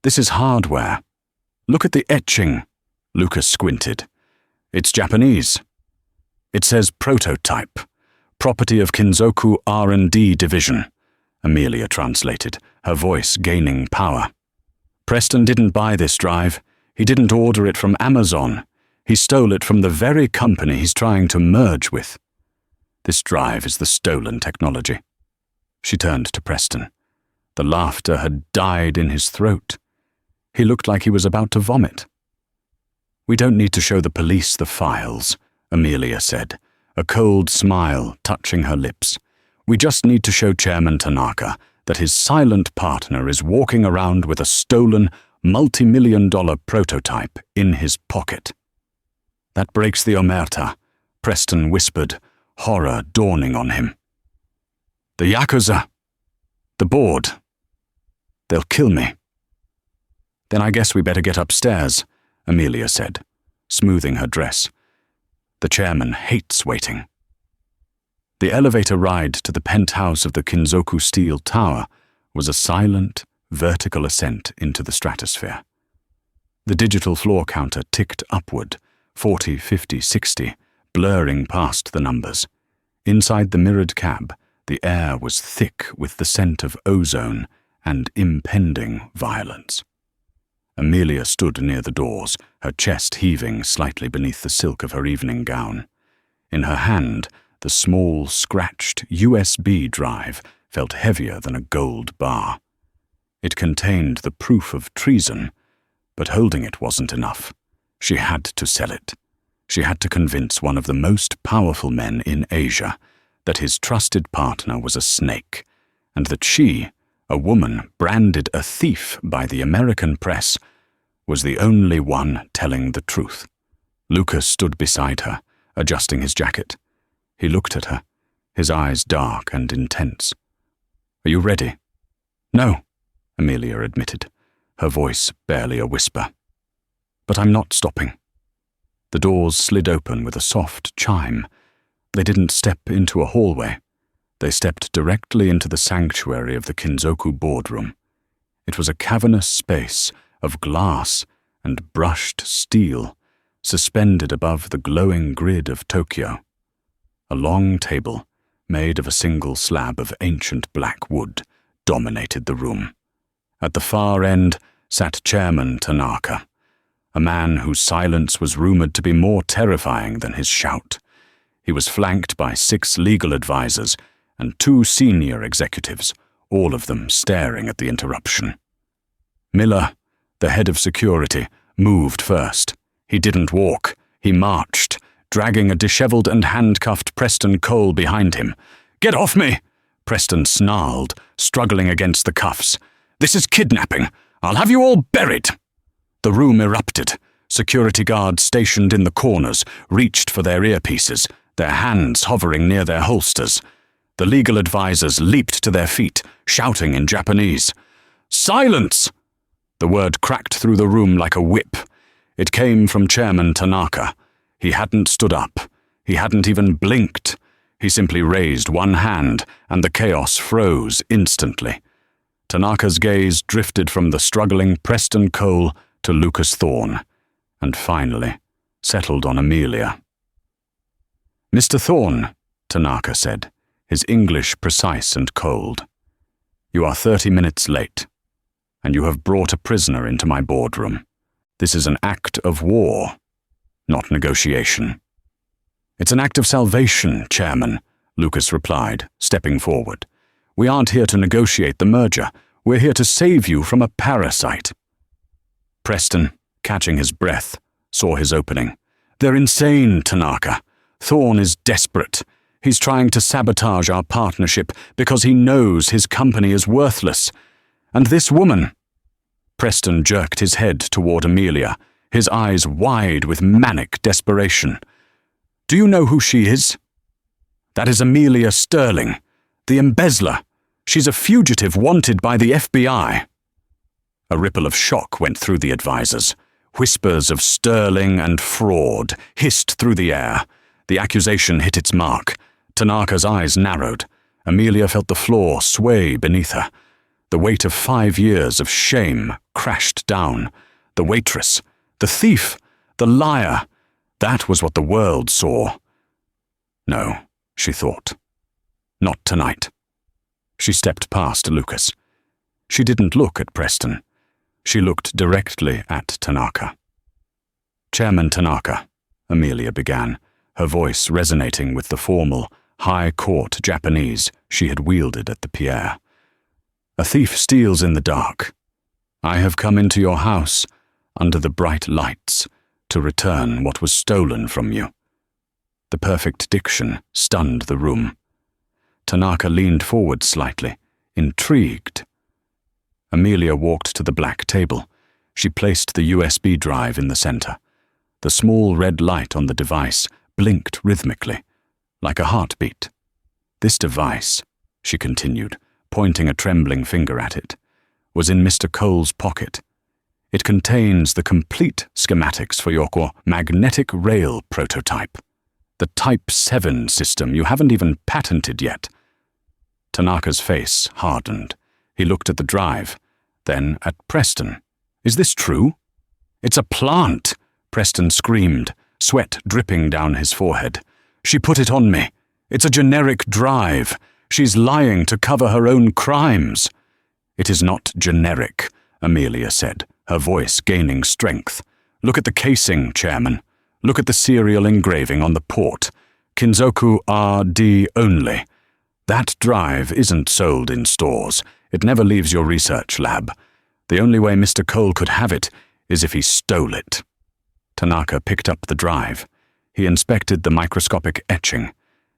This is hardware. Look at the etching. Lucas squinted. It's Japanese. It says prototype, property of Kinzoku R&D division, Amelia translated, her voice gaining power. Preston didn't buy this drive. He didn't order it from Amazon. He stole it from the very company he's trying to merge with. This drive is the stolen technology. She turned to Preston. The laughter had died in his throat. He looked like he was about to vomit. We don't need to show the police the files, Amelia said, a cold smile touching her lips. We just need to show Chairman Tanaka that his silent partner is walking around with a stolen, multi-million-dollar prototype in his pocket. That breaks the omerta, Preston whispered, horror dawning on him. The Yakuza. The board. They'll kill me. Then I guess we better get upstairs, Amelia said, smoothing her dress. The chairman hates waiting. The elevator ride to the penthouse of the Kinzoku Steel Tower was a silent, vertical ascent into the stratosphere. The digital floor counter ticked upward, 40, 50, 60, blurring past the numbers. Inside the mirrored cab, the air was thick with the scent of ozone and impending violence. Amelia stood near the doors, her chest heaving slightly beneath the silk of her evening gown. In her hand, the small, scratched USB drive felt heavier than a gold bar. It contained the proof of treason, but holding it wasn't enough. She had to sell it. She had to convince one of the most powerful men in Asia that his trusted partner was a snake, and that she, a woman branded a thief by the American press, was the only one telling the truth. Lucas stood beside her, adjusting his jacket. He looked at her, his eyes dark and intense. Are you ready? No, Amelia admitted, her voice barely a whisper. But I'm not stopping. The doors slid open with a soft chime. They didn't step into a hallway. They stepped directly into the sanctuary of the Kinzoku boardroom. It was a cavernous space of glass and brushed steel, suspended above the glowing grid of Tokyo. A long table, made of a single slab of ancient black wood, dominated the room. At the far end sat Chairman Tanaka, a man whose silence was rumored to be more terrifying than his shout. He was flanked by 6 legal advisors and 2 senior executives, all of them staring at the interruption. Miller, the head of security, moved first. He didn't walk, he marched, dragging a disheveled and handcuffed Preston Cole behind him. "Get off me!" Preston snarled, struggling against the cuffs. "This is kidnapping. I'll have you all buried." The room erupted. Security guards stationed in the corners reached for their earpieces, their hands hovering near their holsters. The legal advisors leaped to their feet, shouting in Japanese. "Silence!" The word cracked through the room like a whip. It came from Chairman Tanaka. He hadn't stood up. He hadn't even blinked. He simply raised one hand, and the chaos froze instantly. Tanaka's gaze drifted from the struggling Preston Cole to Lucas Thorne, and finally settled on Amelia. "Mr. Thorne," Tanaka said, his English precise and cold, "you are 30 minutes late, and you have brought a prisoner into my boardroom. This is an act of war, not negotiation." "It's an act of salvation, Chairman," Lucas replied, stepping forward. "We aren't here to negotiate the merger. We're here to save you from a parasite." Preston, catching his breath, saw his opening. "They're insane, Tanaka. Thorne is desperate. He's trying to sabotage our partnership because he knows his company is worthless. And this woman—" Preston jerked his head toward Amelia, his eyes wide with manic desperation. "Do you know who she is? That is Amelia Sterling, the embezzler. She's a fugitive wanted by the FBI." A ripple of shock went through the advisors. Whispers of sterling and fraud hissed through the air. The accusation hit its mark. Tanaka's eyes narrowed. Amelia felt the floor sway beneath her. The weight of 5 years of shame crashed down. The waitress, the thief, the liar, that was what the world saw. No, she thought. Not tonight. She stepped past Lucas. She didn't look at Preston. She looked directly at Tanaka. "Chairman Tanaka," Amelia began, her voice resonating with the formal, high court Japanese she had wielded at the Pierre. "A thief steals in the dark. I have come into your house, under the bright lights, to return what was stolen from you." The perfect diction stunned the room. Tanaka leaned forward slightly, intrigued. Amelia walked to the black table. She placed the USB drive in the center. The small red light on the device blinked rhythmically, like a heartbeat. "This device," she continued, pointing a trembling finger at it, "was in Mr. Cole's pocket. It contains the complete schematics for your magnetic rail prototype. The Type 7 system you haven't even patented yet." Tanaka's face hardened. He looked at the drive, then at Preston. "Is this true?" "It's a plant!" Preston screamed, sweat dripping down his forehead. "She put it on me. It's a generic drive. She's lying to cover her own crimes." "It is not generic," Amelia said, her voice gaining strength. "Look at the casing, Chairman. Look at the serial engraving on the port. Kinzoku RD only. That drive isn't sold in stores. It never leaves your research lab. The only way Mr. Cole could have it is if he stole it." Tanaka picked up the drive. He inspected the microscopic etching.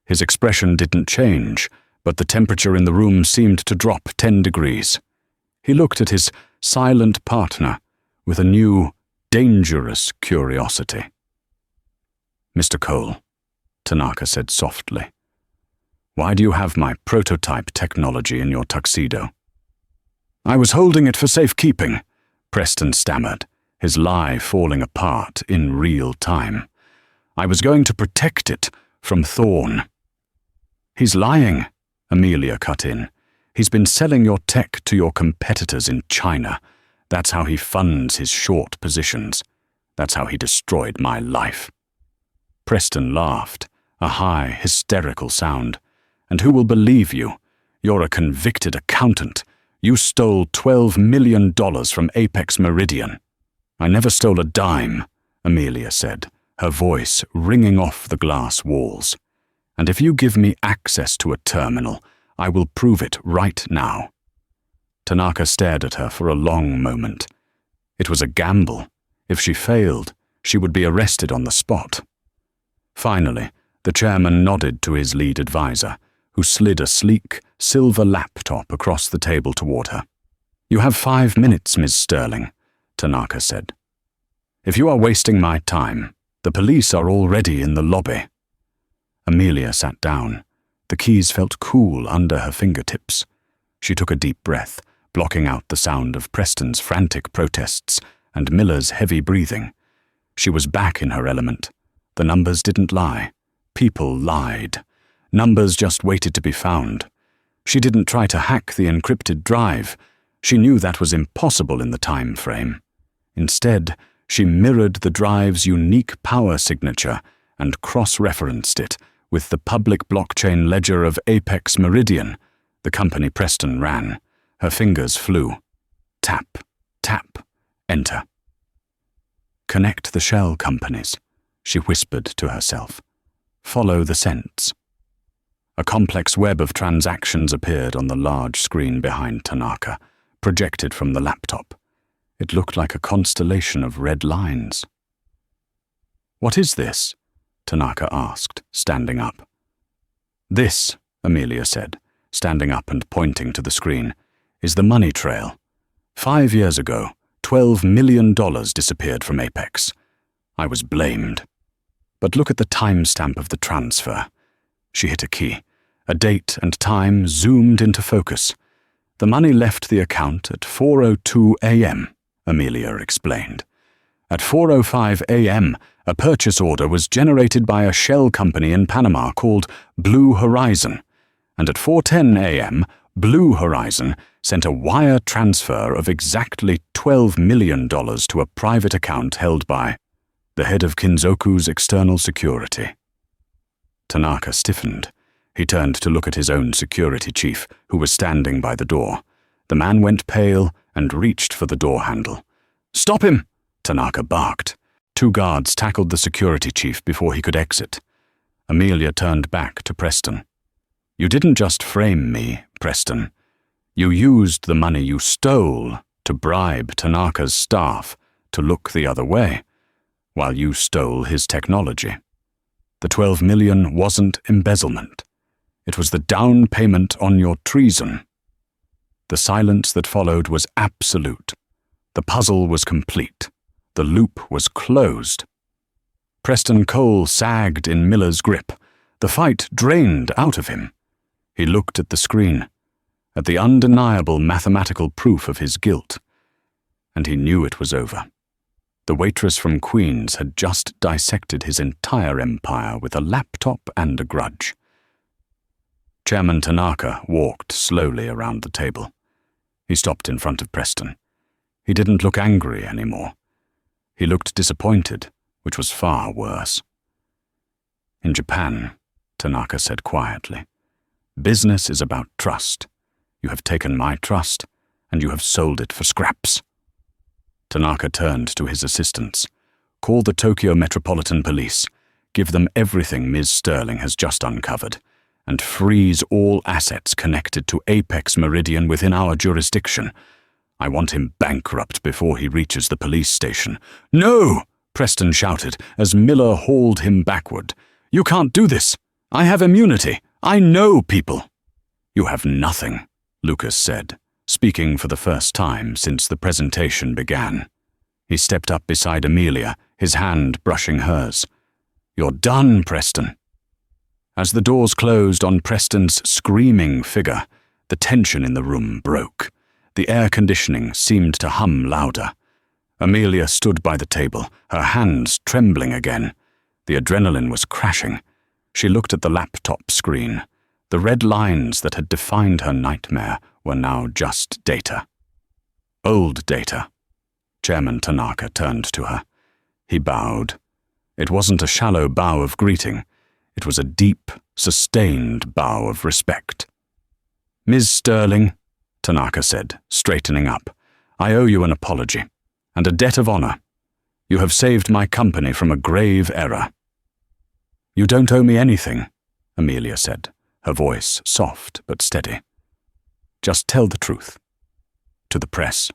His expression didn't change, but the temperature in the room seemed to drop 10 degrees. He looked at his silent partner with a new, dangerous curiosity. "Mr. Cole," Tanaka said softly, "why do you have my prototype technology in your tuxedo?" "I was holding it for safekeeping," Preston stammered, his lie falling apart in real time. "I was going to protect it from Thorne." "He's lying," Amelia cut in. "He's been selling your tech to your competitors in China. That's how he funds his short positions. That's how he destroyed my life." Preston laughed, a high, hysterical sound. "And who will believe you? You're a convicted accountant. You stole $12 million from Apex Meridian." "I never stole a dime," Amelia said, her voice ringing off the glass walls. "And if you give me access to a terminal, I will prove it right now." Tanaka stared at her for a long moment. It was a gamble. If she failed, she would be arrested on the spot. Finally, the chairman nodded to his lead advisor, who slid a sleek, silver laptop across the table toward her. "You have 5 minutes, Ms. Sterling," Tanaka said. "If you are wasting my time, the police are already in the lobby." Amelia sat down. The keys felt cool under her fingertips. She took a deep breath, blocking out the sound of Preston's frantic protests and Miller's heavy breathing. She was back in her element. The numbers didn't lie. People lied. Numbers just waited to be found. She didn't try to hack the encrypted drive. She knew that was impossible in the time frame. Instead, she mirrored the drive's unique power signature and cross-referenced it with the public blockchain ledger of Apex Meridian, the company Preston ran. Her fingers flew. Tap, tap, enter. "Connect the shell companies," she whispered to herself. "Follow the scents." A complex web of transactions appeared on the large screen behind Tanaka, projected from the laptop. It looked like a constellation of red lines. "What is this?" Tanaka asked, standing up. "This," Amelia said, standing up and pointing to the screen, "is the money trail. 5 years ago, $12 million disappeared from Apex. I was blamed. But look at the timestamp of the transfer." She hit a key. A date and time zoomed into focus. "The money left the account at 4:02 a.m., Amelia explained. At 4:05 a.m., a purchase order was generated by a shell company in Panama called Blue Horizon, and at 4:10 a.m., Blue Horizon sent a wire transfer of exactly $12 million to a private account held by the head of Kinzoku's external security." Tanaka stiffened. He turned to look at his own security chief, who was standing by the door. The man went pale and reached for the door handle. "Stop him!" Tanaka barked. 2 guards tackled the security chief before he could exit. Amelia turned back to Preston. "You didn't just frame me, Preston. You used the money you stole to bribe Tanaka's staff to look the other way, while you stole his technology. The $12 million wasn't embezzlement. It was the down payment on your treason." The silence that followed was absolute. The puzzle was complete. The loop was closed. Preston Cole sagged in Miller's grip. The fight drained out of him. He looked at the screen, at the undeniable mathematical proof of his guilt, and he knew it was over. The waitress from Queens had just dissected his entire empire with a laptop and a grudge. Chairman Tanaka walked slowly around the table. He stopped in front of Preston. He didn't look angry anymore. He looked disappointed, which was far worse. "In Japan," Tanaka said quietly, "business is about trust. You have taken my trust, and you have sold it for scraps." Tanaka turned to his assistants. "Call the Tokyo Metropolitan Police. Give them everything Ms. Sterling has just uncovered, and freeze all assets connected to Apex Meridian within our jurisdiction. I want him bankrupt before he reaches the police station." "No!" Preston shouted as Miller hauled him backward. "You can't do this. I have immunity. I know people." "You have nothing," Lucas said, speaking for the first time since the presentation began. He stepped up beside Amelia, his hand brushing hers. "You're done, Preston." As the doors closed on Preston's screaming figure, the tension in the room broke. The air conditioning seemed to hum louder. Amelia stood by the table, her hands trembling again. The adrenaline was crashing. She looked at the laptop screen. The red lines that had defined her nightmare were now just data. Old data. Chairman Tanaka turned to her. He bowed. It wasn't a shallow bow of greeting. It was a deep, sustained bow of respect. "Ms. Sterling," Tanaka said, straightening up, "I owe you an apology, and a debt of honor. You have saved my company from a grave error." "You don't owe me anything," Amelia said, her voice soft but steady. "Just tell the truth. To the press.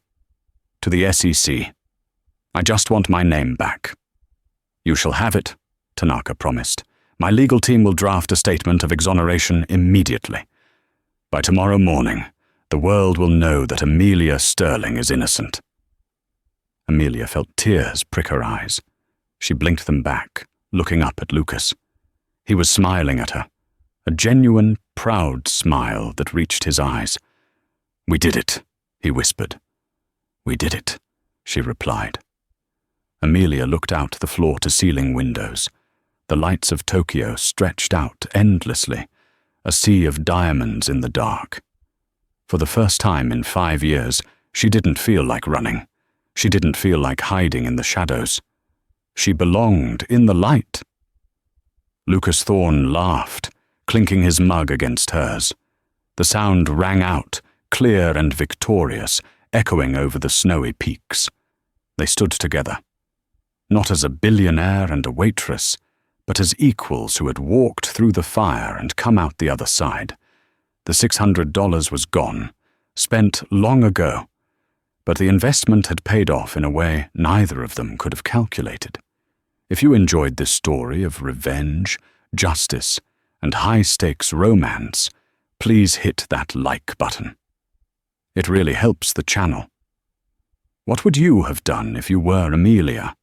To the SEC. I just want my name back." "You shall have it," Tanaka promised. "My legal team will draft a statement of exoneration immediately. By tomorrow morning, the world will know that Amelia Sterling is innocent." Amelia felt tears prick her eyes. She blinked them back, looking up at Lucas. He was smiling at her, a genuine, proud smile that reached his eyes. "We did it," he whispered. "We did it," she replied. Amelia looked out the floor-to-ceiling windows. The lights of Tokyo stretched out endlessly, a sea of diamonds in the dark. For the first time in 5 years, she didn't feel like running. She didn't feel like hiding in the shadows. She belonged in the light. Lucas Thorne laughed, clinking his mug against hers. The sound rang out, clear and victorious, echoing over the snowy peaks. They stood together, not as a billionaire and a waitress, but as equals who had walked through the fire and come out the other side. The $600 was gone, spent long ago, but the investment had paid off in a way neither of them could have calculated. If you enjoyed this story of revenge, justice, and high-stakes romance, please hit that like button. It really helps the channel. What would you have done if you were Amelia?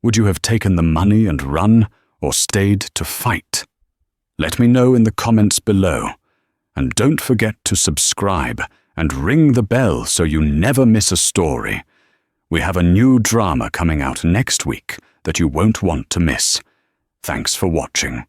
Would you have taken the money and run, or stayed to fight? Let me know in the comments below. And don't forget to subscribe and ring the bell so you never miss a story. We have a new drama coming out next week that you won't want to miss. Thanks for watching.